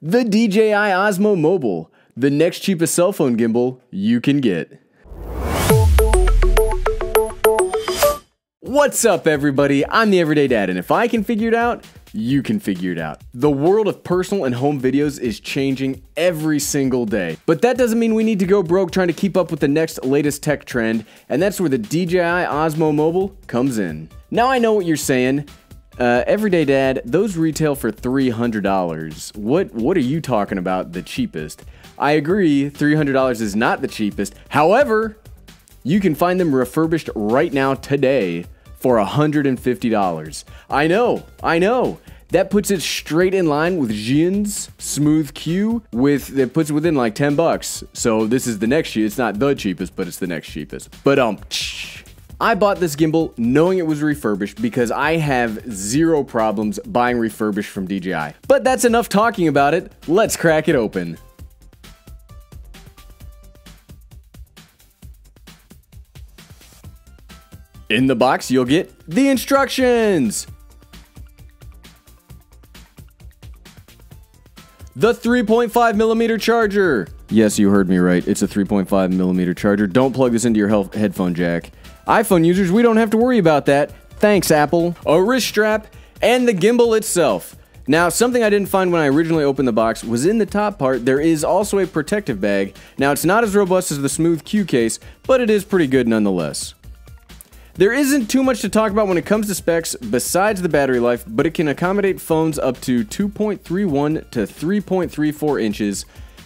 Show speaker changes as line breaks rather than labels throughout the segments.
The DJI Osmo Mobile, the next cheapest cell phone gimbal you can get. What's up, everybody? I'm the Everyday Dad, and if I can figure it out, you can figure it out. The world of personal and home videos is changing every single day. But that doesn't mean we need to go broke trying to keep up with the next latest tech trend, and that's where the DJI Osmo Mobile comes in. Now I know what you're saying. Everyday Dad, those retail for $300. What are you talking about, the cheapest? I agree, $300 is not the cheapest. However, you can find them refurbished right now today for $150. I know. That puts it straight in line with Xian's Smooth Q. That puts it within like 10 bucks. So this is the next cheapest. It's not the cheapest, but it's the next cheapest. But I bought this gimbal knowing it was refurbished because I have zero problems buying refurbished from DJI. But that's enough talking about it. Let's crack it open. In the box, you'll get the instructions. The 3.5mm charger. Yes, you heard me right. It's a 3.5mm charger. Don't plug this into your headphone jack. iPhone users, we don't have to worry about that. Thanks, Apple. A wrist strap and the gimbal itself. Now, something I didn't find when I originally opened the box was in the top part, there is also a protective bag. Now, it's not as robust as the Smooth Q case, but it is pretty good nonetheless. There isn't too much to talk about when it comes to specs besides the battery life, but it can accommodate phones up to 2.31 to 3.34 inches,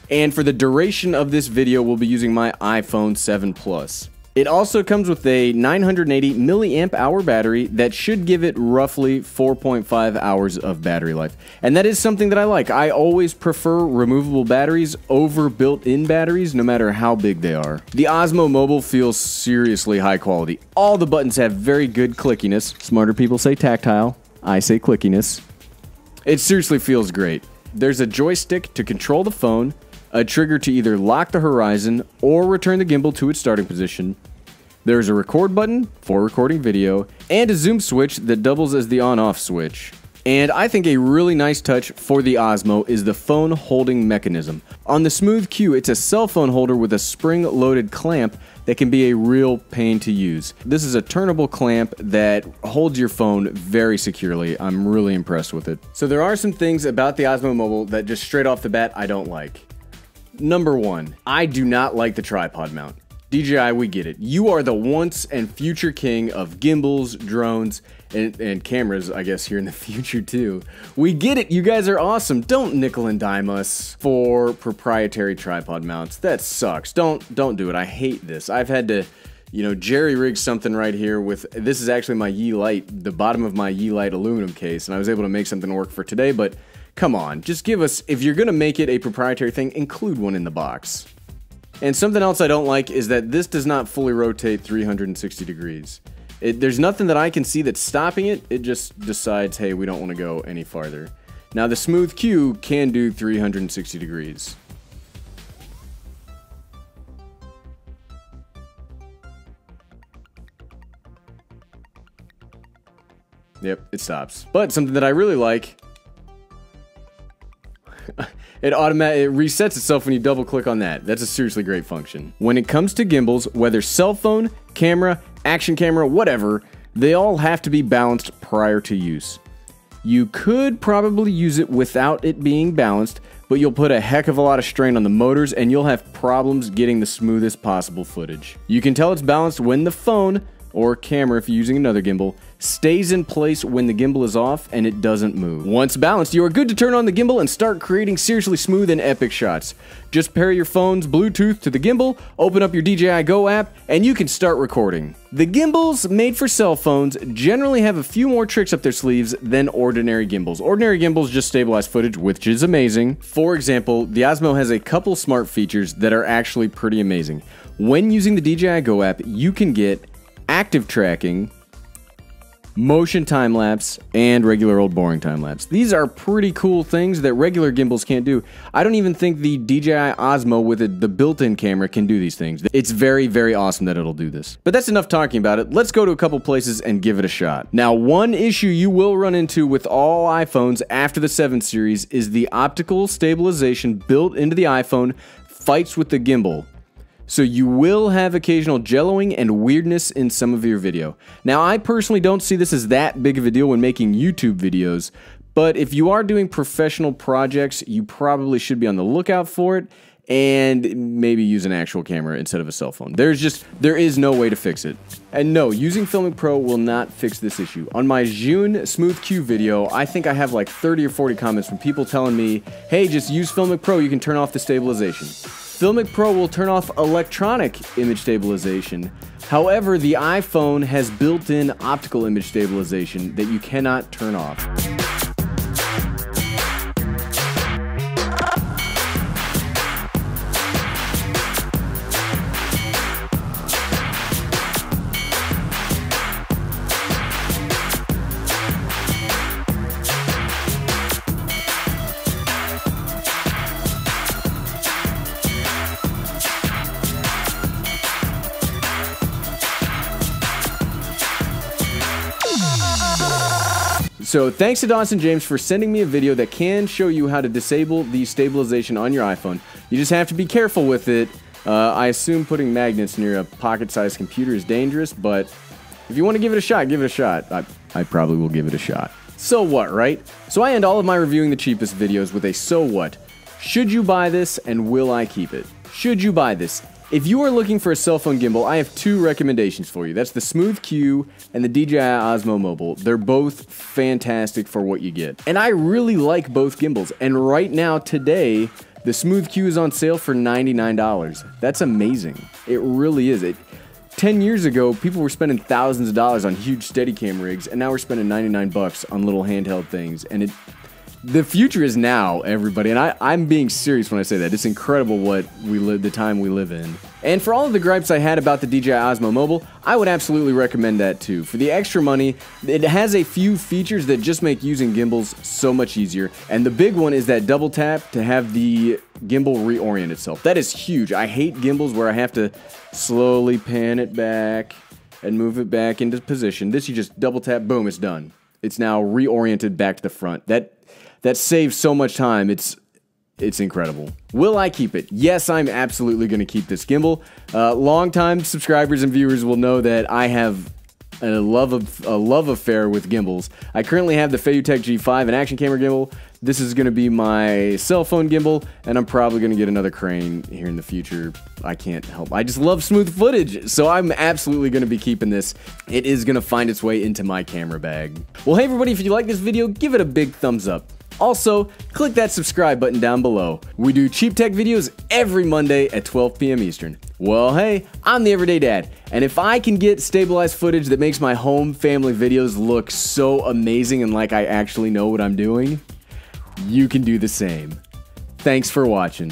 and for the duration of this video, we'll be using my iPhone 7 Plus. It also comes with a 980 milliamp hour battery that should give it roughly 4.5 hours of battery life. And that is something that I like. I always prefer removable batteries over built-in batteries, no matter how big they are. The Osmo Mobile feels seriously high quality. All the buttons have very good clickiness. Smarter people say tactile. I say clickiness. It seriously feels great. There's a joystick to control the phone, a trigger to either lock the horizon or return the gimbal to its starting position. There's a record button for recording video, and a zoom switch that doubles as the on-off switch. And I think a really nice touch for the Osmo is the phone holding mechanism. On the Smooth Q, it's a cell phone holder with a spring-loaded clamp that can be a real pain to use. This is a turnable clamp that holds your phone very securely. I'm really impressed with it. So there are some things about the Osmo Mobile that just straight off the bat I don't like. Number one, I do not like the tripod mount. DJI, we get it. You are the once and future king of gimbals, drones, and cameras, I guess, here in the future too. We get it. You guys are awesome. Don't nickel and dime us for proprietary tripod mounts. That sucks. Don't do it. I hate this. I've had to, jerry-rig something right here with, this is actually my Yeelight, the bottom of my Yeelight aluminum case, and I was able to make something work for today, but come on, just give us, if you're gonna make it a proprietary thing, include one in the box. And something else I don't like is that this does not fully rotate 360 degrees. There's nothing that I can see that's stopping it. It just decides, hey, we don't want to go any farther. Now the Smooth Q can do 360 degrees. Yep, it stops. But something that I really like, it resets itself when you double click on that. That's a seriously great function. When it comes to gimbals, whether cell phone, camera, action camera, whatever, they all have to be balanced prior to use. You could probably use it without it being balanced, but you'll put a heck of a lot of strain on the motors and you'll have problems getting the smoothest possible footage. You can tell it's balanced when the phone, or camera if you're using another gimbal, stays in place when the gimbal is off and it doesn't move. Once balanced, you are good to turn on the gimbal and start creating seriously smooth and epic shots. Just pair your phone's Bluetooth to the gimbal, open up your DJI Go app, and you can start recording. The gimbals made for cell phones generally have a few more tricks up their sleeves than ordinary gimbals. Ordinary gimbals just stabilize footage, which is amazing. For example, the Osmo has a couple smart features that are actually pretty amazing. When using the DJI Go app, you can get active tracking, motion time-lapse, and regular old boring time-lapse. These are pretty cool things that regular gimbals can't do. I don't even think the DJI Osmo with the built-in camera can do these things. It's very, very awesome that it'll do this. But that's enough talking about it. Let's go to a couple places and give it a shot. Now, one issue you will run into with all iPhones after the 7 series is the optical stabilization built into the iPhone fights with the gimbal. So you will have occasional jelloing and weirdness in some of your video. Now, I personally don't see this as that big of a deal when making YouTube videos, but if you are doing professional projects, you probably should be on the lookout for it and maybe use an actual camera instead of a cell phone. There is no way to fix it. And no, using Filmic Pro will not fix this issue. On my Zhiyun Smooth Q video, I think I have like 30 or 40 comments from people telling me, hey, just use Filmic Pro, you can turn off the stabilization. Filmic Pro will turn off electronic image stabilization. However, the iPhone has built-in optical image stabilization that you cannot turn off. So thanks to Dawson James for sending me a video that can show you how to disable the stabilization on your iPhone. You just have to be careful with it. I assume putting magnets near a pocket-sized computer is dangerous, but if you want to give it a shot, give it a shot. I probably will give it a shot. So what, right? So I end all of my reviewing the cheapest videos with a so what. Should you buy this and will I keep it? Should you buy this? If you are looking for a cell phone gimbal, I have 2 recommendations for you. That's the Smooth Q and the DJI Osmo Mobile. They're both fantastic for what you get. And I really like both gimbals. And right now, today, the Smooth Q is on sale for $99. That's amazing. It really is. 10 years ago, people were spending thousands of dollars on huge Steadicam rigs, and now we're spending 99 bucks on little handheld things. And the future is now, everybody, and I'm being serious when I say that. It's incredible the time we live in. And for all of the gripes I had about the DJI Osmo Mobile, I would absolutely recommend that too. For the extra money, it has a few features that just make using gimbals so much easier. And the big one is that double tap to have the gimbal reorient itself. That is huge. I hate gimbals where I have to slowly pan it back and move it back into position. This, you just double tap, boom, it's done. It's now reoriented back to the front. That saves so much time. It's incredible. Will I keep it? Yes, I'm absolutely going to keep this gimbal. Longtime subscribers and viewers will know that I have a love affair with gimbals. I currently have the Feiyutech G5, an action camera gimbal. This is going to be my cell phone gimbal, and I'm probably going to get another crane here in the future. I can't help. I just love smooth footage, so I'm absolutely going to be keeping this. It is going to find its way into my camera bag. Well, hey everybody, if you like this video, give it a big thumbs up. Also, click that subscribe button down below. We do cheap tech videos every Monday at 12 p.m. Eastern. Well, hey, I'm the Everyday Dad, and if I can get stabilized footage that makes my home family videos look so amazing and like I actually know what I'm doing, you can do the same. Thanks for watching.